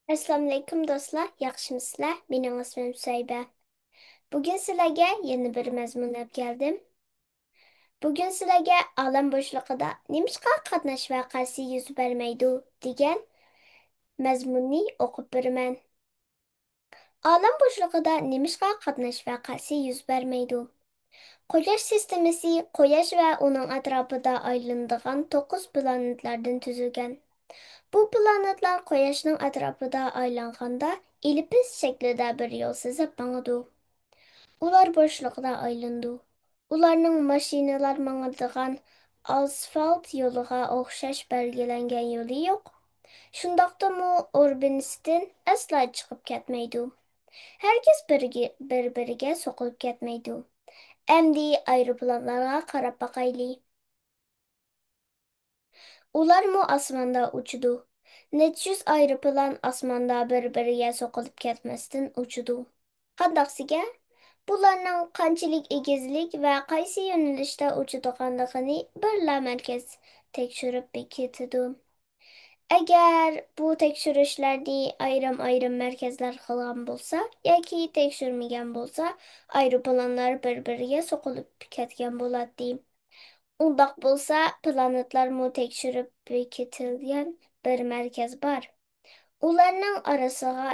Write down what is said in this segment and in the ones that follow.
Assalamu alaikum dostlar, yaxşımısınızlar? Mening ismim Suyba. Bugün sizlarga yeni bir mazmun olib keldim. Bugün sizlarga olam bo'shlig'ida nemishqa qatnash vaqasi yuz bermaydi degan mazmunni o'qib beraman. Olam bo'shlig'ida nemishqa qatnash vaqasi yuz bermaydi. Quyosh sistemasi Quyosh va uning atrofida aylanadigan 9 planetlardan tuzilgan. Bu planetlar Quyoshning atrofida aylanganda elipis shaklida bir yo'l chizib mangadi. Ular boshliqda aylandi. Ularning mashinalar mangadigan asfalt yo'liga o'xshash belgilangan yo'li yo'q. Shundoqdimi Urbaniston aslo chiqib ketmaydi. Herkes bir-biriga so'qilib ketmaydi. Endi aeroplanlarga qarab baqayli. Ularmı osmonda uchdi. Necha yuz aeroplan osmonda bir-biriga so'qilib ketmasdan uchdi. Qandaqsiga? Bularning qanchalik egizlik va qaysi yo'nalishda uchadiganligini birla markaz tekshirib bekitdi. Agar bu tekshirishlarni ayrim markazlar qilgan bo'lsa yoki tekshirmagan bo'lsa, aeroplanlar bir-biriga so'qilib ketgan bo'ladi. Undaq bo'lsa, planetlarni tekshirib bekitilgan bir markaz bor. Ularning orasiga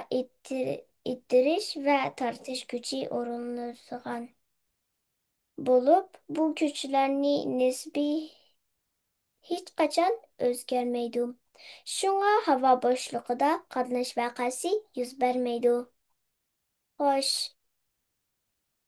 ittirish va tortish kuchi o'rnatilgan bo'lib, bu kuchlarni nisbiy hech qachon o'zgarmaydi. Shunga havo bo'shlig'ida qatnash vaqasi yuz bermaydi. Xo'sh,